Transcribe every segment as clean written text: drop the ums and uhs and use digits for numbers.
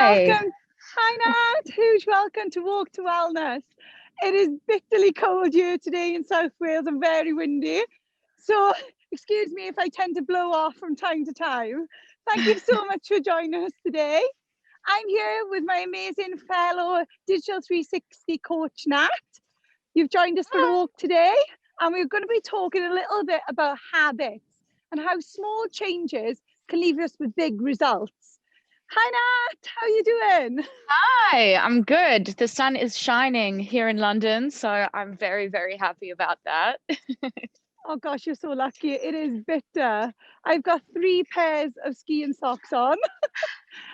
Hi. Welcome. Hi, Nat. Huge welcome to Walk to Wellness. It is bitterly cold here today in South Wales and very windy. So excuse me if I tend to blow off from time to time. Thank you so much for joining us today. I'm here with my amazing fellow Digital 360 coach, Nat. You've joined us for a walk today, and we're going to be talking a little bit about habits and how small changes can leave us with big results. Hi, Nat. How are you doing? Hi, I'm good. The sun is shining here in London, so I'm very, very happy about that. Oh gosh, you're so lucky. It is bitter. I've got 3 pairs of skiing socks on.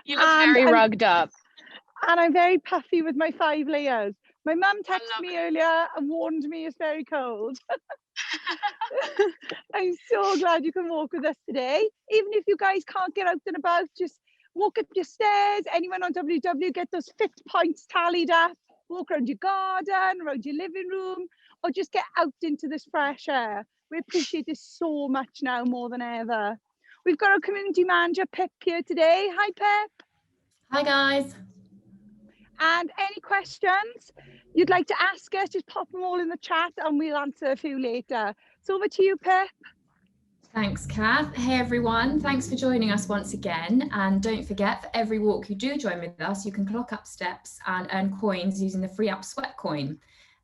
You look very rugged up. And I'm very puffy with my 5 layers. My mum texted me earlier and warned me it's very cold. I'm so glad you can walk with us today. Even if you guys can't get out and about, just walk up your stairs. Anyone on WW, get those fit points tallied up. Walk around your garden, around your living room, or just get out into this fresh air. We appreciate this so much now more than ever. We've got our community manager, Pip, here today. Hi, Pip. Hi, guys. And any questions you'd like to ask us, just pop them all in the chat and we'll answer a few later. So over to you, Pip. Thanks, Kath. Hey, everyone. Thanks for joining us once again. And don't forget, for every walk you do join with us, you can clock up steps and earn coins using the free up Sweat coin.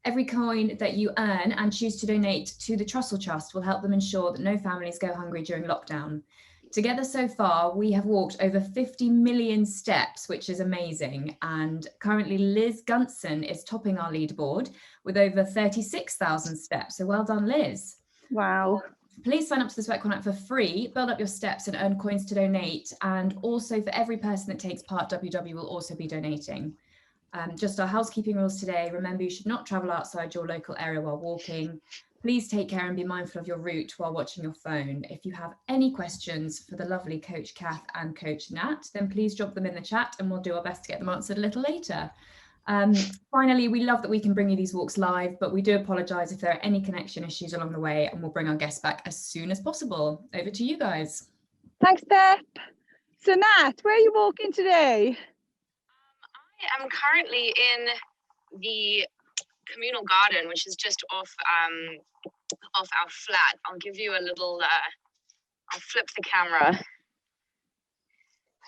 Every coin that you earn and choose to donate to the Trussell Trust will help them ensure that no families go hungry during lockdown. Together so far, we have walked over 50 million steps, which is amazing. And currently Liz Gunson is topping our leaderboard with over 36,000 steps. So well done, Liz. Wow. Please sign up to the Sweat Coin app for free, build up your steps and earn coins to donate. And also for every person that takes part, WW will also be donating. Just our housekeeping rules today. Remember, you should not travel outside your local area while walking. Please take care and be mindful of your route while watching your phone. If you have any questions for the lovely Coach Kath and Coach Nat, then please drop them in the chat and we'll do our best to get them answered a little later. Finally, we love that we can bring you these walks live, but we do apologise if there are any connection issues along the way, and we'll bring our guests back as soon as possible. Over to you guys. Thanks, Pip. So Nat, where are you walking today? I am currently in the communal garden, which is just off our flat. I'll give you a little, I'll flip the camera.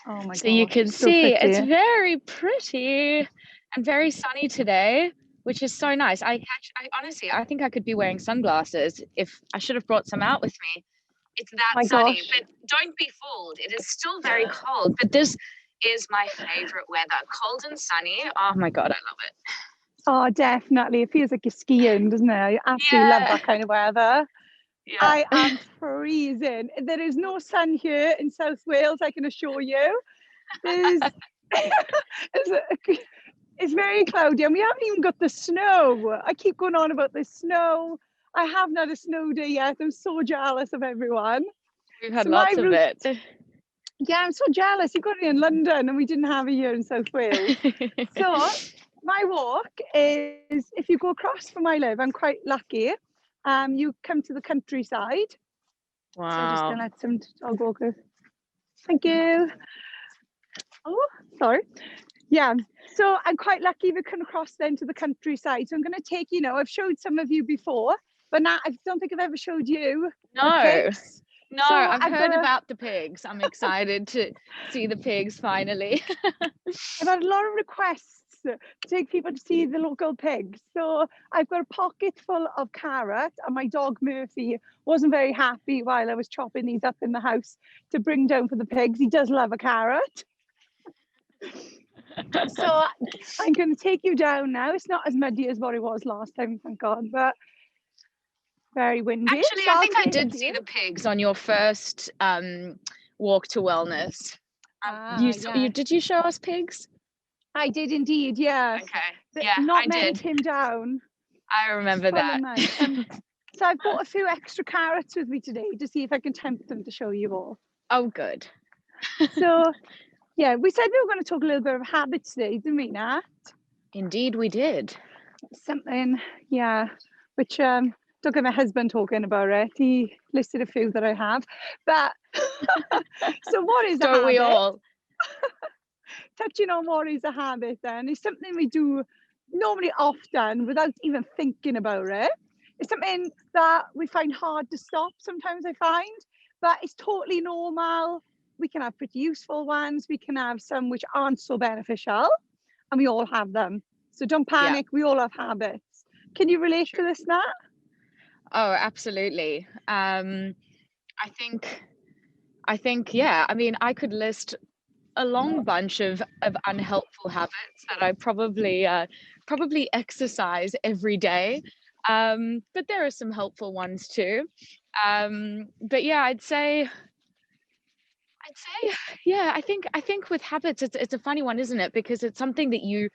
Oh my So you can so see pretty. it's very pretty and very sunny today, which is so nice. I honestly, I think I could be wearing sunglasses if I should have brought some out with me. It's that sunny, gosh. but don't be fooled. It is still very cold, but this is my favorite weather. Cold and sunny. Oh my God, I love it. Oh, definitely. It feels like you're skiing, doesn't it? I absolutely love that kind of weather. Yeah. I am freezing. There is no sun here in South Wales, I can assure you. There's, it's very cloudy and we haven't even got the snow. I keep going on about the snow. I haven't had a snow day yet. I'm so jealous of everyone. We've had lots of it. Yeah, I'm so jealous. You got it in London and we didn't have it here in South Wales. So my walk is, if you go across from where I live, I'm quite lucky. You come to the countryside. Wow. So I'm just going to let some dog walkers. Thank you. Oh, sorry. Yeah, so I'm quite lucky to come across then to the countryside. So I'm going to take, you know, I've showed some of you before, but now I don't think I've ever showed you. No, so I've heard about the pigs. I'm excited to see the pigs finally. I've had a lot of requests to take people to see the local pigs. So I've got a pocket full of carrot, and my dog Murphy wasn't very happy while I was chopping these up in the house to bring down for the pigs. He does love a carrot. So I'm going to take you down now. It's not as muddy as what it was last time, thank God, but very windy. Actually, so I think I did see the pigs on your first walk to wellness. Did you show us pigs? I did indeed, yes. Okay. Yeah, not I many did. Came down. I remember that. Nice. So I bought a few extra carrots with me today to see if I can tempt them to show you all. Oh, good. So, yeah, we said we were going to talk a little bit of habits today, didn't we, Nat? Indeed, we did. Something, yeah, which don't get my husband talking about it. He listed a few that I have. But, so what is a habit? Don't we all? touching on what is a habit then, it's something we do normally often without even thinking about it. It's something that we find hard to stop sometimes, I find, but it's totally normal. We can have pretty useful ones, we can have some which aren't so beneficial, and we all have them. So don't panic, we all have habits. Can you relate to this, Nat? Oh, absolutely. I think, yeah, I mean, I could list a long bunch of unhelpful habits that I probably exercise every day. But there are some helpful ones too. But yeah, I'd say, yeah, I think with habits, it's a funny one, isn't it? Because it's something that you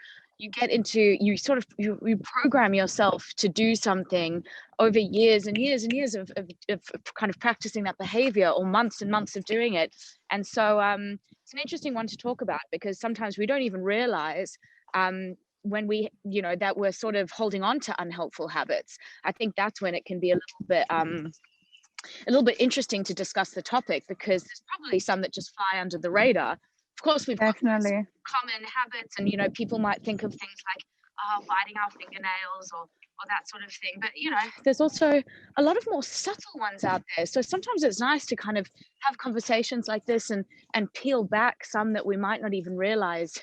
get into, you sort of you program yourself to do something over years and years and years of kind of practicing that behavior, or months and months of doing it. And so it's an interesting one to talk about, because sometimes we don't even realize when we, that we're sort of holding on to unhelpful habits. I think that's when it can be a little bit interesting to discuss the topic, because there's probably some that just fly under the radar. Of course, we've got those common habits, and people might think of things like biting our fingernails or that sort of thing. But there's also a lot of more subtle ones out there. So sometimes it's nice to kind of have conversations like this and peel back some that we might not even realize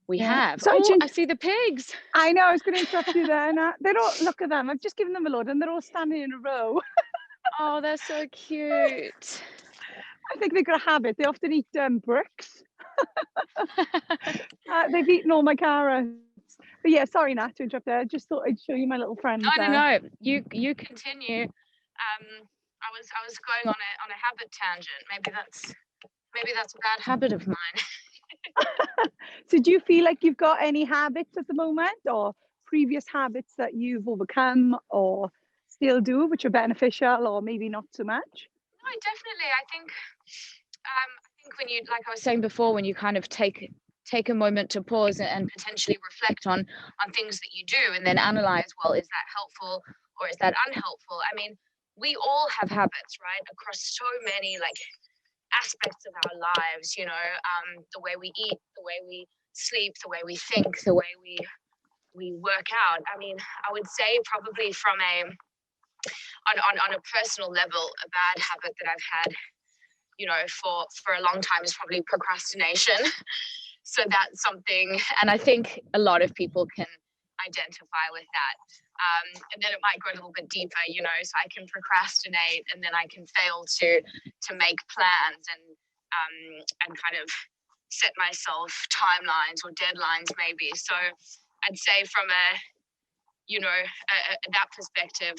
we have. So I see the pigs. I know, I was going to interrupt you there, Nat. They're all, look at them. I've just given them a load and they're all standing in a row. Oh, they're so cute. I think they've got a habit. They often eat bricks. They've eaten all my carrots. But yeah, sorry, Nat, to interrupt there. I just thought I'd show you my little friends. No. You continue. I was going on a habit tangent. Maybe that's a bad habit of mine. So do you feel like you've got any habits at the moment, or previous habits that you've overcome or still do, which are beneficial, or maybe not so much? No, definitely. I think when you, like I was saying before, when you kind of take a moment to pause and potentially reflect on things that you do, and then analyze, well, is that helpful or is that unhelpful? I mean, we all have habits, right, across so many aspects of our lives, the way we eat, the way we sleep, the way we think, the way we work out. I mean, I would say probably on a personal level, a bad habit that I've had, for a long time is probably procrastination. So that's something, and I think a lot of people can identify with that. And then it might go a little bit deeper, so I can procrastinate, and then I can fail to make plans and kind of set myself timelines or deadlines maybe. So I'd say from that perspective,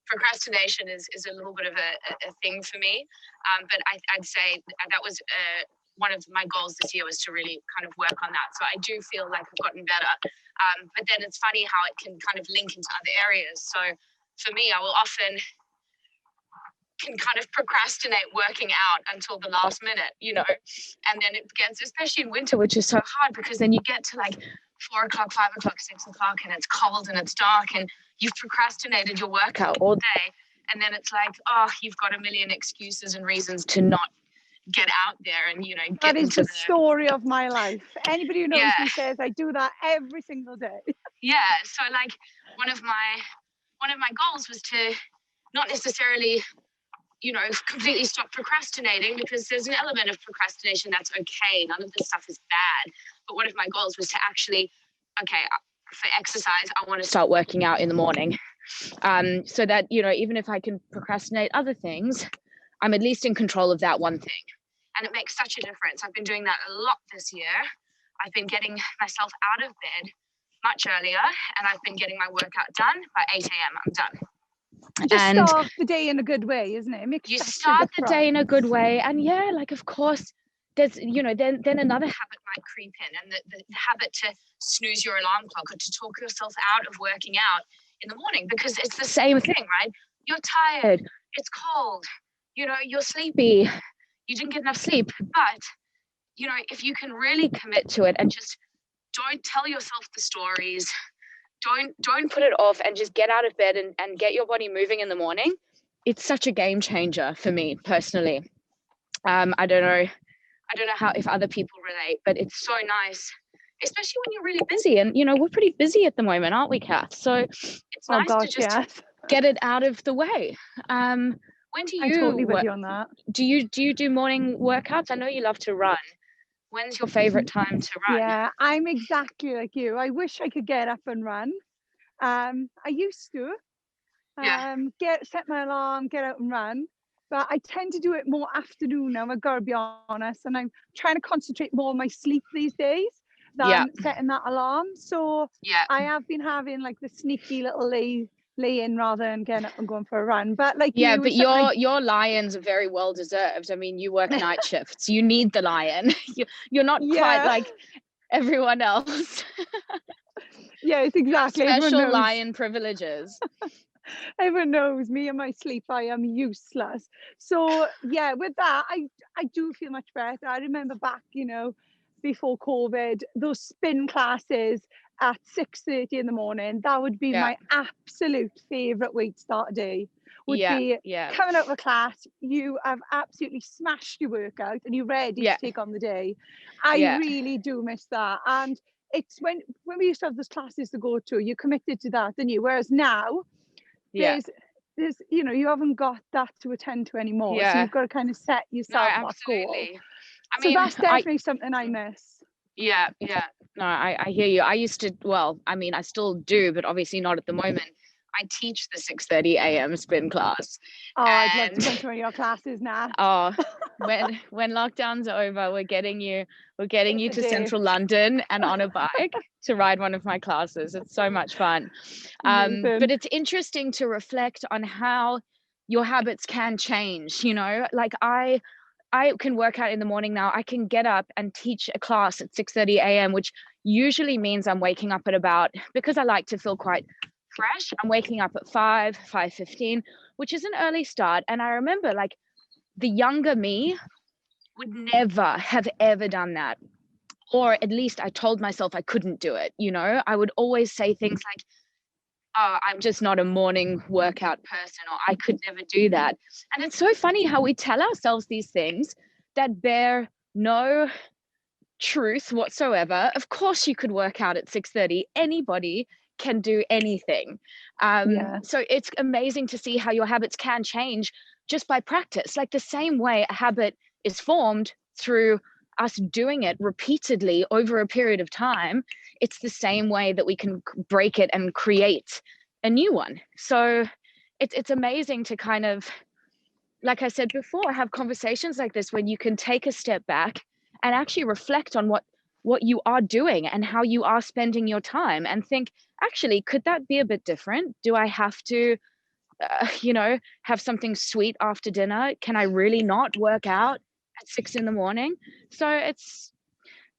procrastination is a little bit of a thing for me. But I'd say that was one of my goals this year, was to really kind of work on that. So I do feel like I've gotten better. But then it's funny how it can kind of link into other areas. So for me, I will often can kind of procrastinate working out until the last minute, and then it gets, especially in winter, which is so hard, because then you get to 4 o'clock, 5 o'clock, 6 o'clock, and it's cold and it's dark, and you've procrastinated your workout all day. And then it's you've got a million excuses and reasons to not get out there and, get that is into the story of my life. Anybody who knows me says I do that every single day. Yeah. So one of my goals was to not necessarily, completely stop procrastinating, because there's an element of procrastination that's okay. None of this stuff is bad. But one of my goals was to actually, for exercise, I want to start working out in the morning. So that, even if I can procrastinate other things, I'm at least in control of that one thing. And it makes such a difference. I've been doing that a lot this year. I've been getting myself out of bed much earlier, and I've been getting my workout done. By 8 a.m. I'm done. Just start the day in a good way, isn't it? You start the day in a good way. And of course, there's, then another habit might creep in, and the habit to snooze your alarm clock, or to talk yourself out of working out in the morning, because it's the same thing, right? You're tired, it's cold, you're sleepy, you didn't get enough sleep. But, if you can really commit to it and just don't tell yourself the stories, don't put it off, and just get out of bed and get your body moving in the morning, it's such a game changer for me personally. I don't know I don't know how if other people relate, but it's so nice, especially when you're really busy. And, you know, we're pretty busy at the moment, aren't we, Kath? So it's Oh nice to gosh, just yes. get it out of the way. When do I'm you totally with work? you on that. Do you do morning workouts? I know you love to run. When's your favorite time to run? Yeah, I'm exactly like you. I wish I could get up and run. I used to Yeah. set my alarm, get out and run. But I tend to do it more afternoon now, I've got to be honest. And I'm trying to concentrate more on my sleep these days Yeah. than setting that alarm. So Yeah. I have been having like the sneaky little lay in rather than getting up and going for a run. But like Yeah, you, but it's something your lions are very well deserved. I mean, you work night shifts. You need the lion. You're not quite yeah, like everyone else. yeah, it's You have exactly. Everyone special knows. lion privileges. Everyone knows me and my sleep. I am useless. So yeah, with that, I do feel much better. I remember back, before COVID, those spin classes at 6:30 in the morning. That would be Yeah. my absolute favourite way to start a day. Would Yeah. be Yeah. coming out of a class, you have absolutely smashed your workout and you're ready Yeah. to take on the day. I Yeah. really do miss that. And it's when we used to have those classes to go to, you committed to that, didn't you? Whereas now, Yeah. there's you haven't got that to attend to anymore, so Yeah. you've got to kind of set No, yourself that goal. absolutely. I So mean, that's definitely something I miss. yeah. No, I hear you. I used to, well, I mean, I still do, but obviously not at the moment. I teach the 6:30 a.m. spin class. Oh, I'd love to And come to one of your classes now. oh, when lockdown's over, we're getting you to Day. central London and on a bike to ride one of my classes. It's so much fun. Amazing. But it's interesting to reflect on how your habits can change, like I can work out in the morning now. I can get up and teach a class at 6:30 a.m., which usually means I'm waking up at about, because I like to feel quite fresh, I'm waking up at 5:15, which is an early start. And I remember like the younger me would never have ever done that. Or at least I told myself I couldn't do it. I would always say things like, oh, I'm just not a morning workout person, or I could never do that. And it's so funny how we tell ourselves these things that bear no truth whatsoever. Of course you could work out at 6:30. Anybody can do anything. Yeah. So it's amazing to see how your habits can change just by practice. Like the same way a habit is formed through us doing it repeatedly over a period of time, it's the same way that we can break it and create a new one. So it's amazing to kind of, like I said before, have conversations like this when you can take a step back and actually reflect on what you are doing and how you are spending your time, and think, actually, could that be a bit different? Do I have to have something sweet after dinner? Can I really not work out at 6 a.m? So it's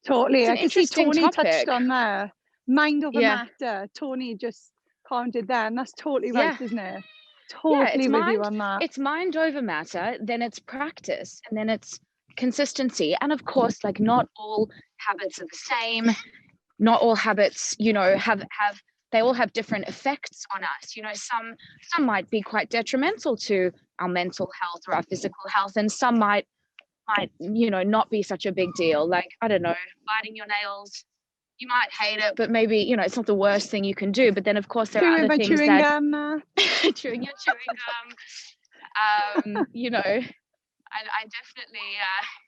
Totally. an I can see interesting Tony topic. touched on there. Mind over Yeah. matter. Tony just commented there, and that's totally Yeah. right, isn't it? Yeah, Totally with you on that. it's mind over matter, then it's practice, and then it's consistency. And of course, like, not all habits are the same. Not all habits, have they all have different effects on us. Some might be quite detrimental to our mental health or our physical health, and some might not be such a big deal. Like, I don't know, biting your nails, you might hate it, but maybe it's not the worst thing you can do. But then of course there are other things chewing that gum, chewing your chewing gum, I definitely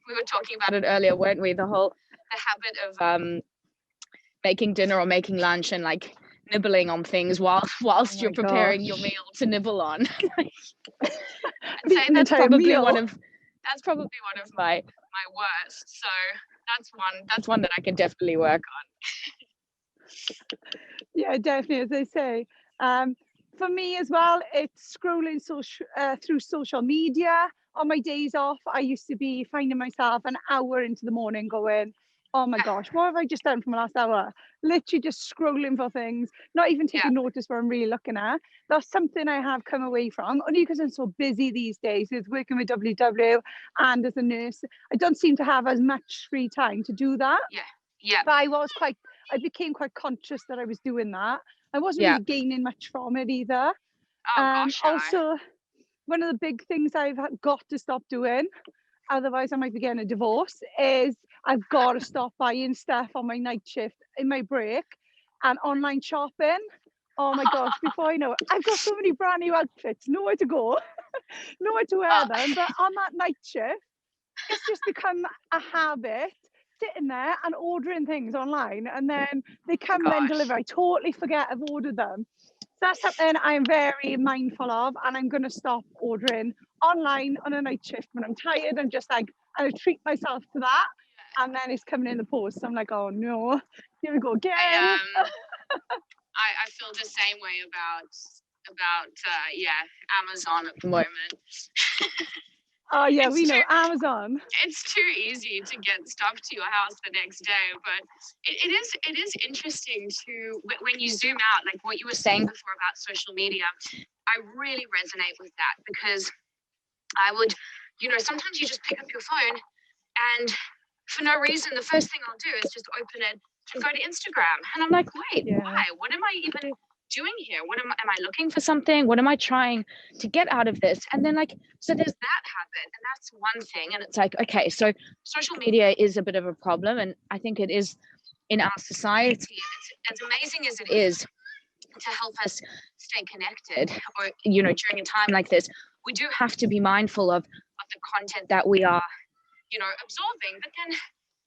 we were talking about it earlier, weren't we, the habit of making dinner or making lunch and like nibbling on things whilst you're preparing your meal to nibble on. I'd say that's probably one of my worst. So that's one that I can definitely work on. Yeah, definitely. As I say, for me as well, it's scrolling through social media. On my days off, I used to be finding myself an hour into the morning going, oh my gosh, what have I just done from the last hour? Literally just scrolling for things, not even taking notice what I'm really looking at. That's something I have come away from, only because I'm so busy these days with working with WW and as a nurse. I don't seem to have as much free time to do that. Yeah. But I became quite conscious that I was doing that. I wasn't really gaining much from it either. Oh gosh. Also, one of the big things I've got to stop doing, otherwise I might be getting a divorce, is I've got to stop buying stuff on my night shift in my break, and online shopping. Oh my gosh, before I know it, I've got so many brand new outfits, nowhere to go, nowhere to wear them. But on that night shift, it's just become a habit, sitting there and ordering things online, and then they come then deliver. I totally forget I've ordered them. So that's something I'm very mindful of, and I'm going to stop ordering online on a night shift when I'm tired. I'm just like, I treat myself to that, and then it's coming in the post. I'm like, oh no, here we go again. I feel the same way about Amazon at the moment. Oh yeah, It's we know too- Amazon. It's too easy to get stuff to your house the next day, but it is interesting to, when you zoom out, like what you were saying before about social media. I really resonate with that, because I would, sometimes you just pick up your phone and for no reason, the first thing I'll do is just open it and go to Instagram. And I'm like, wait, why? What am I even doing here? Am I looking for something? What am I trying to get out of this? And then so there's that habit, and that's one thing. And it's like, okay, so social media is a bit of a problem, and I think it is in our society. It's as amazing as it is to help us stay connected, or during a time like this, we do have to be mindful of the content that we are absorbing. But then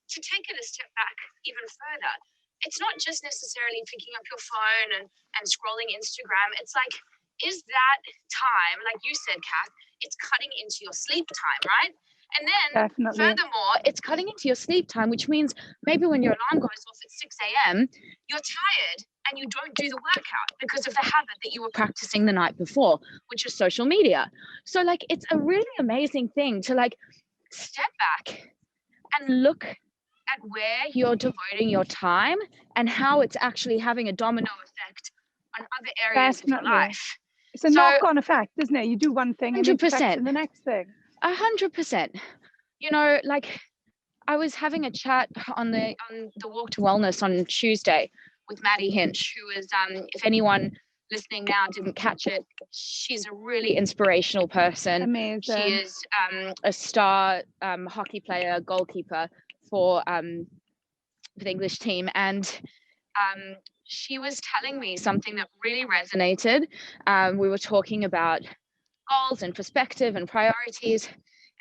to take it a step back even further, it's not just necessarily picking up your phone and scrolling Instagram. It's like, is that time, like you said, Kath, it's cutting into your sleep time, right? And then furthermore, it's cutting into your sleep time, which means maybe when your alarm goes off at 6 a.m., you're tired and you don't do the workout because of the habit that you were practicing the night before, which is social media. So it's a really amazing thing to step back and look at where you're devoting your time and how it's actually having a domino effect on other areas of your life. It's a knock-on effect, isn't it? You do one thing and it affects the next thing. 100%. I was having a chat on the Walk to Wellness on Tuesday with Maddie Hinch, who is, if anyone listening now didn't catch it, she's a really inspirational person. Amazing. She is a star hockey player, goalkeeper for the English team, and she was telling me something that really resonated. We were talking about goals and perspective and priorities,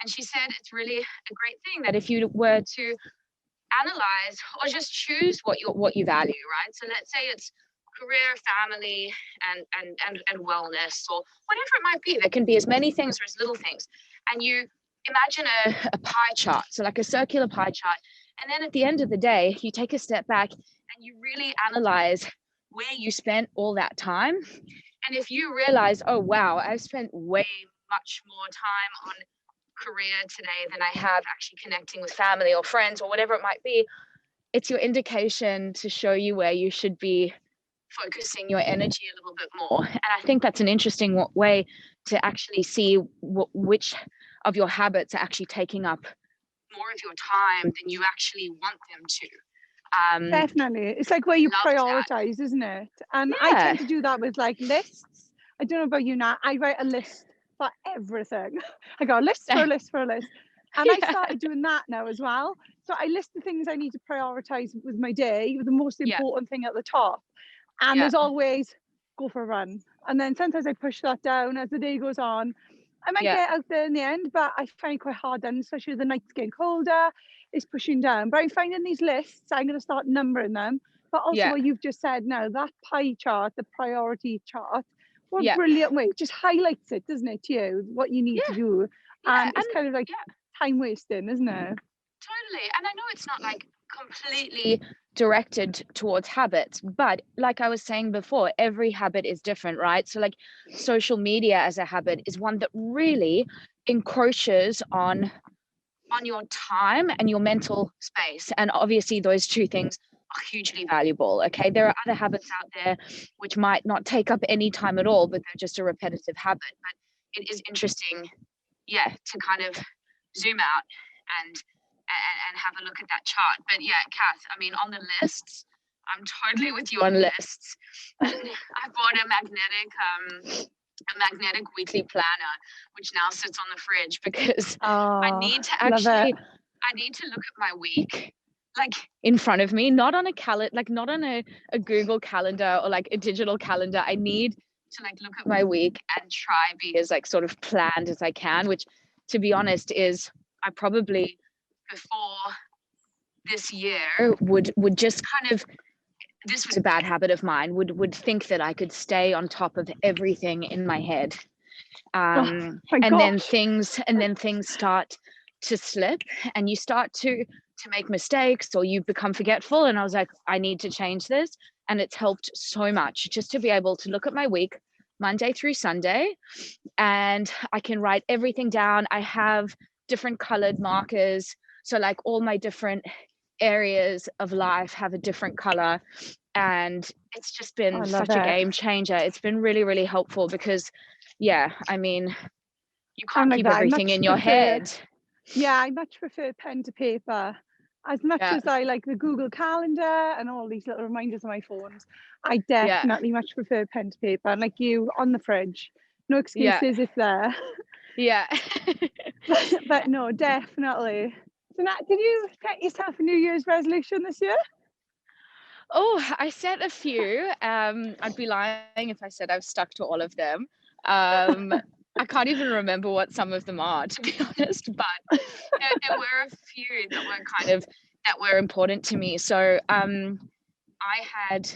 and she said it's really a great thing that if you were to analyze or just choose what you value, right? So let's say it's career, family, and wellness, or whatever it might be. There can be as many things or as little things, and you imagine a pie chart, so like a circular pie chart. And then at the end of the day, you take a step back and you really analyze where you spent all that time. And if you realize, oh, wow, I've spent way much more time on career today than I have actually connecting with family or friends or whatever it might be, it's your indication to show you where you should be focusing your energy a little bit more. And I think that's an interesting way to actually see which of your habits are actually taking up more of your time than you actually want them to. Definitely. It's like where you prioritize, isn't it? And I tend to do that with lists. I don't know about you now. I write a list for everything. I got a list for a list for a list. And I started doing that now as well. So I list the things I need to prioritize with my day, with the most important thing at the top. And there's always go for a run. And then sometimes I push that down as the day goes on. I might get out there in the end, but I find it quite hard then, especially the night's getting colder, it's pushing down. But I'm finding these lists, I'm going to start numbering them. But also what you've just said now, that pie chart, the priority chart, what a brilliant way. It just highlights it, doesn't it, to you, what you need to do. And it's kind of like time wasting, isn't it? Totally. And I know it's not completely directed towards habits, but like I was saying before, every habit is different, right? So social media as a habit is one that really encroaches on your time and your mental space, and obviously those two things are hugely valuable. Okay, there are other habits out there which might not take up any time at all, but they're just a repetitive habit. But it is interesting to kind of zoom out and have a look at that chart. But Kath, I mean, on the lists, I'm totally with you on lists. I bought a magnetic a magnetic weekly planner, which now sits on the fridge because Oh, I need to love actually, it. I need to look at my week like in front of me, not on a not on a Google calendar or like a digital calendar. I need to like look at my week and try be as like sort of planned as I can, which to be honest is I probably before this year would just kind of, this was a bad habit of mine, would think that I could stay on top of everything in my head. My And then gosh. things start to slip and you start to make mistakes or you become forgetful. And I was like, I need to change this. And it's helped so much just to be able to look at my week Monday through Sunday, and I can write everything down. I have different colored markers. So like all my different areas of life have a different color. And it's just I been love such a it. game changer. It's been really, really helpful because, yeah, I mean, you I'm can't like keep that. I everything much in your prefer- head. Yeah, I much prefer pen to paper. As much Yeah. as I like the Google Calendar and all these little reminders on my phones, I definitely much prefer pen to paper. And like you, on the fridge. No excuses, it's there. Yeah. But no, definitely. So Nat, did you set yourself a New Year's resolution this year? Oh, I set a few. I'd be lying if I said I've stuck to all of them. I can't even remember what some of them are, to be honest, but there were a few that were important to me. So I had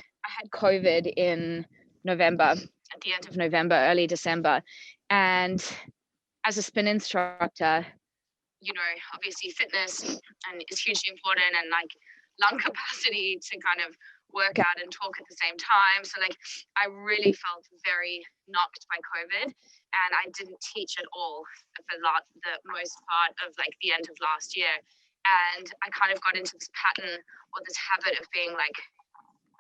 COVID in November, at the end of November, early December. And as a spin instructor, you know, obviously fitness and is hugely important, and like lung capacity to kind of work out and talk at the same time. So like I really felt very knocked by COVID, and I didn't teach at all for the most part of like the end of last year. And I kind of got into this pattern or this habit of being like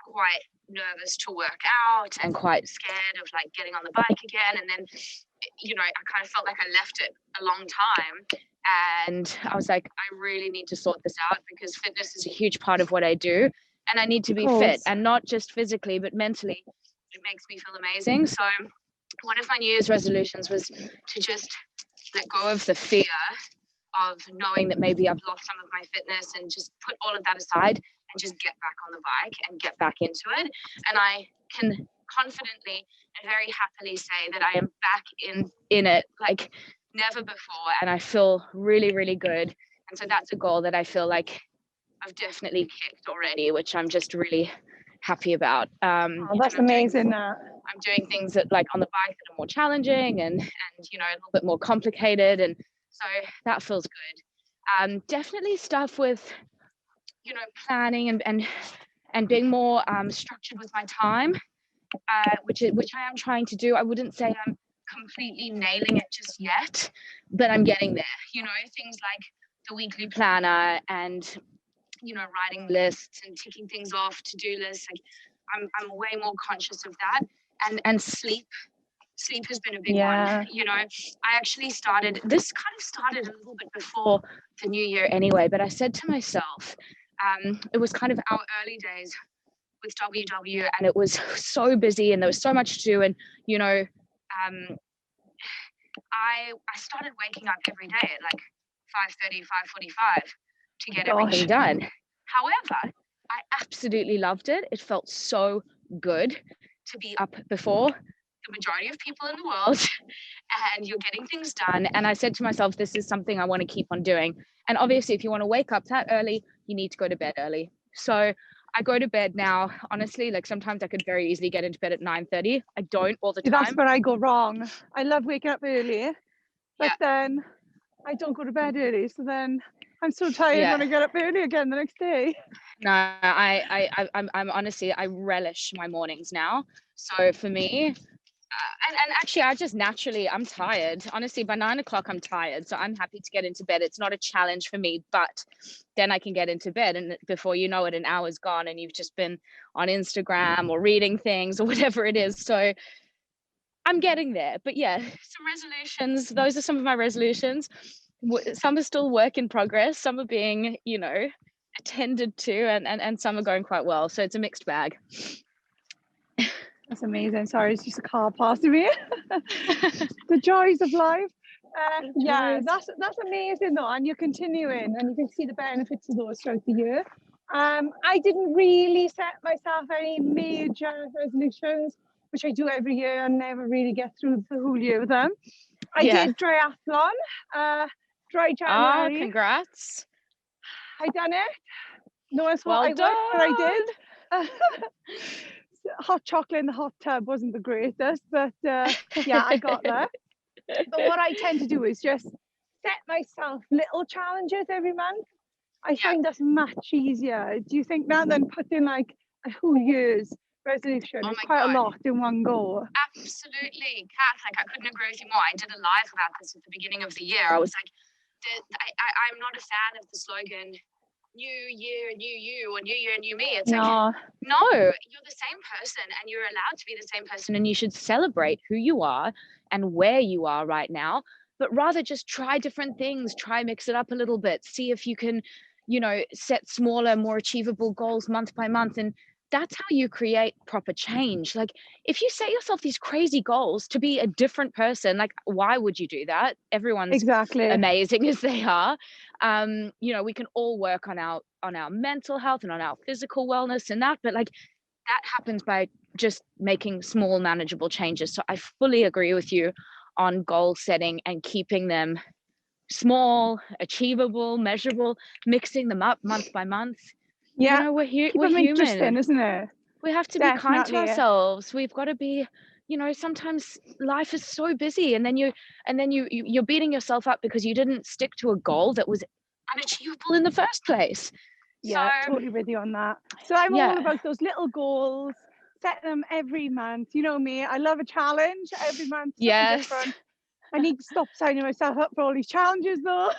quite nervous to work out and quite scared of like getting on the bike again. And then, you know, I kind of felt like I left it a long time. And I was like, I really need to sort this out because fitness is a huge part of what I do. And I need to be fit, and not just physically, but mentally. It makes me feel amazing. So one of my New Year's resolutions was to just let go of the fear of knowing that maybe I've lost some of my fitness and just put all of that aside and just get back on the bike and get back into it. And I can confidently and very happily say that I am back in it like never before. And I feel really, really good. And so that's a goal that I feel like I've definitely kicked already, which I'm just really happy about. That's amazing. I'm doing things that like on the bike that are more challenging and you know, a little bit more complicated. And so that feels good. Definitely stuff with, you know, planning and being more structured with my time, which I am trying to do. I wouldn't say I'm completely nailing it just yet, but I'm getting there. You know, things like the weekly planner and, you know, writing lists and ticking things off, to-do lists. Like I'm way more conscious of that. And sleep has been a big one. You know, I actually started a little bit before the new year anyway, but I said to myself, it was kind of our early days with WW, and it was so busy and there was so much to do. And, you know, I started waking up every day at like 5:30, 5:45 to get everything done. However, I absolutely loved it. It felt so good to be up before the majority of people in the world and you're getting things done. And I said to myself, this is something I want to keep on doing. And obviously, if you want to wake up that early, you need to go to bed early. So I go to bed now, honestly, like sometimes I could very easily get into bed at 9:30. I don't all the time. That's where I go wrong. I love waking up early, but then I don't go to bed early. So then I'm so tired when I get up early again the next day. No, I'm honestly, I relish my mornings now. So for me, and actually, I just naturally, I'm tired. Honestly, by 9 o'clock, I'm tired. So I'm happy to get into bed. It's not a challenge for me, but then I can get into bed. And before you know it, an hour's gone and you've just been on Instagram or reading things or whatever it is. So I'm getting there. But yeah, some resolutions. Those are some of my resolutions. Some are still work in progress. Some are being, you know, attended to, and some are going quite well. So it's a mixed bag. That's amazing. Sorry, it's just a car passing me. The joys of life. Yeah, that's amazing though, and you're continuing, and you can see the benefits of those throughout the year. I didn't really set myself any major resolutions, which I do every year and never really get through the whole year with them. I did triathlon, dry January. Congrats. I done it. No one's Well what I done. worked, but I did. Hot chocolate in the hot tub wasn't the greatest, but yeah, I got there. But what I tend to do is just set myself little challenges every month. I find that's much easier. Do you think that than putting like a whole year's resolution? Oh It's my quite a God. lot in one go. Absolutely, Kath, like I couldn't agree with you more. I did a live about this at the beginning of the year. I was like, I'm not a fan of the slogan, new year, new you, or new year, new me. It's like, No, you're the same person and you're allowed to be the same person, and you should celebrate who you are and where you are right now, but rather just try different things, mix it up a little bit, see if you can, set smaller, more achievable goals month by month. And that's how you create proper change. Like if you set yourself these crazy goals to be a different person, like why would you do that? Everyone's Exactly. amazing as they are. We can all work on our mental health and on our physical wellness and that, but like that happens by just making small manageable changes. So I fully agree with you on goal setting and keeping them small, achievable, measurable, mixing them up month by month. Yeah, We're keep we're them interesting, human. isn't it? We have to be kind to Definitely. ourselves. We've got to be, sometimes life is so busy, and then you're beating yourself up because you didn't stick to a goal that was unachievable in the first place. Yeah, So, totally with you on that. So I'm all about those little goals, set them every month. You know me, I love a challenge every month, something different. I need to stop signing myself up for all these challenges though.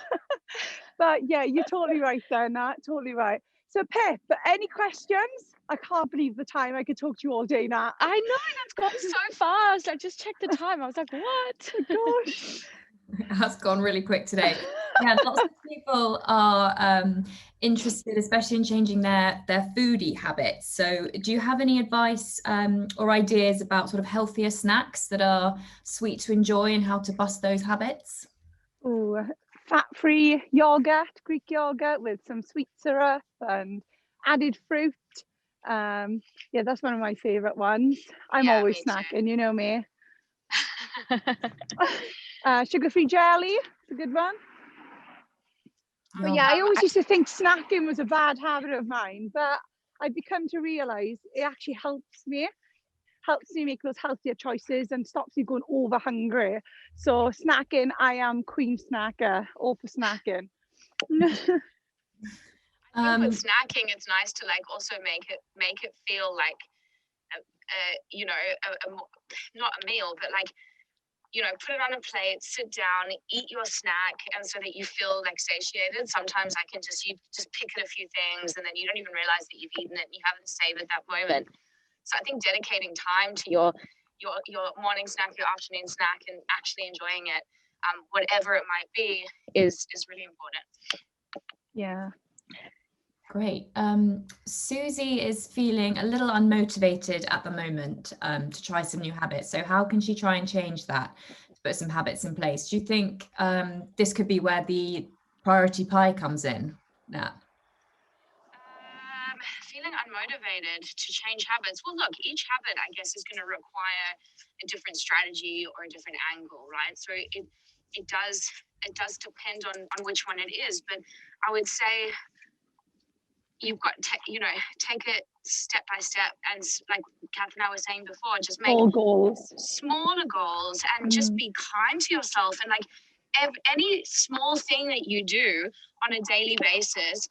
But yeah, you're totally right there, Nat, totally right. So Pip, any questions? I can't believe the time. I could talk to you all day, Nat. I know, that's gone so fast. I just checked the time. I was like, what? Oh gosh. It has gone really quick today. Yeah, lots of people are interested, especially in changing their foodie habits. So do you have any advice or ideas about sort of healthier snacks that are sweet to enjoy and how to bust those habits? Oh, fat-free yogurt, Greek yogurt with some sweet syrup and added fruit. Yeah, that's one of my favorite ones. I'm always snacking, you know me. Sugar-free jelly is a good one. But yeah, I always used to think snacking was a bad habit of mine, but I've become to realize it actually helps me make those healthier choices and stops you going over hungry. So snacking, I am queen snacker, all for snacking. I think with snacking, it's nice to like also make it feel like not a meal, but like, put it on a plate, sit down, eat your snack, and so that you feel like satiated. Sometimes you just pick at a few things and then you don't even realize that you've eaten it and you haven't savored that moment. So I think dedicating time to your morning snack, your afternoon snack, and actually enjoying it, whatever it might be, is really important. Yeah. Great. Susie is feeling a little unmotivated at the moment to try some new habits. So how can she try and change that, to put some habits in place? Do you think this could be where the priority pie comes in, Nat? Feeling unmotivated to change habits. Well, look, each habit, I guess, is going to require a different strategy or a different angle, right? So it does depend on which one it is. But I would say you've got to, take it step by step, and like Kath and I were saying before, just make smaller goals and just be kind to yourself. And like any small thing that you do on a daily basis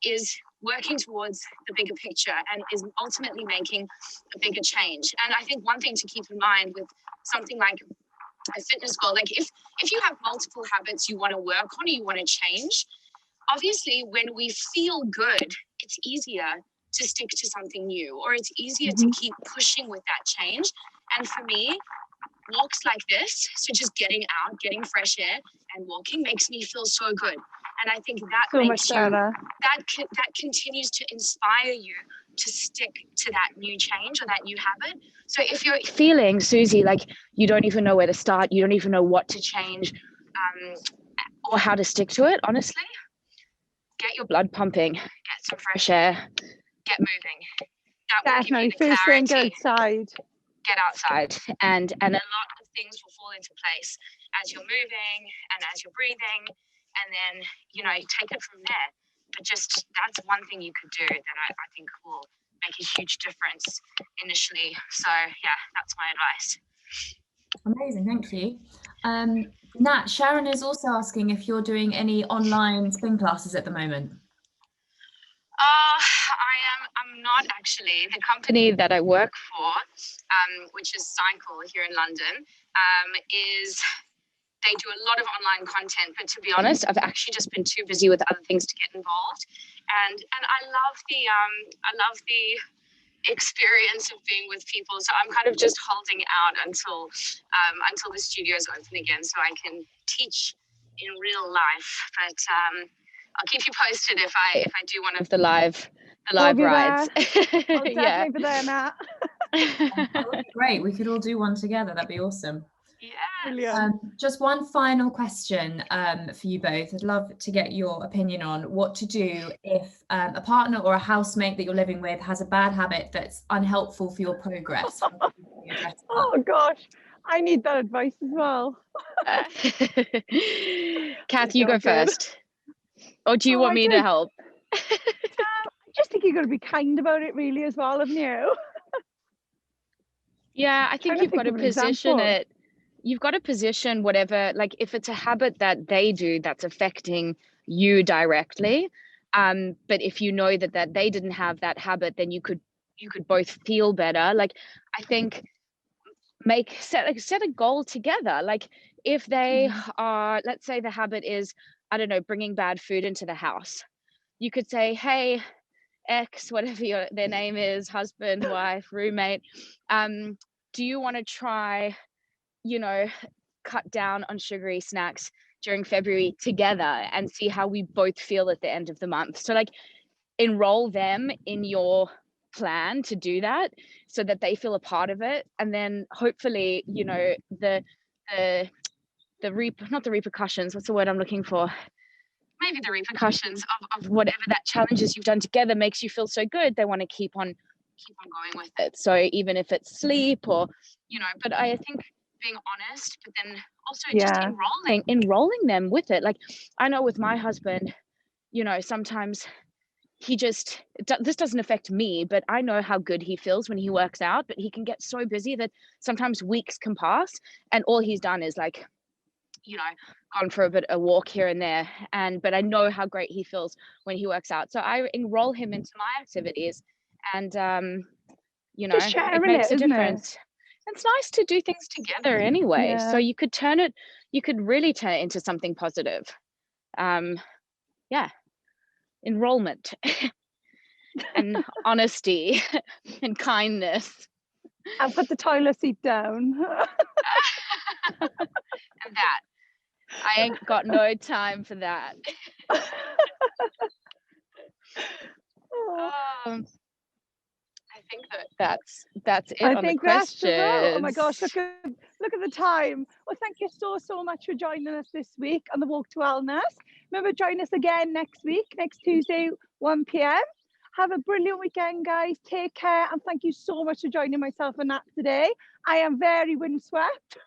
is working towards the bigger picture and is ultimately making a bigger change. And I think one thing to keep in mind with something like a fitness goal, like if you have multiple habits you want to work on or you want to change, obviously when we feel good, it's easier to stick to something new, or it's easier to keep pushing with that change. And for me, walks like this, so just getting out, getting fresh air and walking, makes me feel so good. And I think that so makes much better. that continues to inspire you to stick to that new change or that new habit. So if you're feeling, Susie, like you don't even know where to start, you don't even know what to change, or how to stick to it, honestly, get your blood pumping, get some fresh air, get moving. That will give you the First thing, clarity. go outside. Get outside, and a lot of things will fall into place as you're moving and as you're breathing, and then take it from there. But just that's one thing you could do that I think will make a huge difference initially. So yeah, that's my advice. Amazing, thank you. Nat, Sharon is also asking if you're doing any online spin classes at the moment. I'm not actually. The company that I work for, which is Cycle here in London, they do a lot of online content, but to be honest, I've actually just been too busy with other things to get involved. And I love the experience of being with people. So I'm kind of just holding out until the studios open again, so I can teach in real life. But I'll keep you posted if I do one of the live rides. I'll definitely be there, Nat. That would be great. We could all do one together. That'd be awesome. Yeah. Just one final question for you both. I'd love to get your opinion on what to do if a partner or a housemate that you're living with has a bad habit that's unhelpful for your progress. Oh gosh, I need that advice as well. Kath, you go first. Or do you want me to help? I just think you've got to be kind about it really as well, haven't you? Yeah, I think you've got to position it. You've got to position whatever, like if it's a habit that they do that's affecting you directly, but if you know that they didn't have that habit, then you could both feel better. Like I think set a goal together. Like if they are, let's say the habit is, I don't know, bringing bad food into the house, you could say, hey, X, whatever their name is, husband, wife, roommate, do you want to try, cut down on sugary snacks during February together and see how we both feel at the end of the month? So like enroll them in your plan to do that so that they feel a part of it, and then hopefully not the repercussions, what's the word I'm looking for, maybe the repercussions of whatever that challenges you've done together makes you feel so good they want to keep on going with it. So even if it's sleep or but I think being honest, but then also just enrolling them with it. Like I know with my husband, sometimes this doesn't affect me, but I know how good he feels when he works out, but he can get so busy that sometimes weeks can pass and all he's done is like gone for a walk here and there, but I know how great he feels when he works out, so I enroll him into my activities, and it makes a difference. It's nice to do things together anyway. So you could really turn it into something positive. Enrollment and honesty and kindness. I'll put the toilet seat down. And that I ain't got no time for that. I think that's it on the questions. Oh my gosh, look at the time. Well, thank you so much for joining us this week on the Walk to Wellness. Remember, join us again next week, next Tuesday, 1 p.m. Have a brilliant weekend, guys. Take care, and thank you so much for joining myself and Nat today. I am very windswept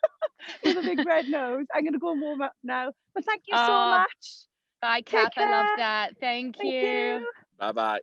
with a big red nose. I'm going to go and warm up now. But thank you so much. Bye, Kath. I love that. Thank you. Bye-bye.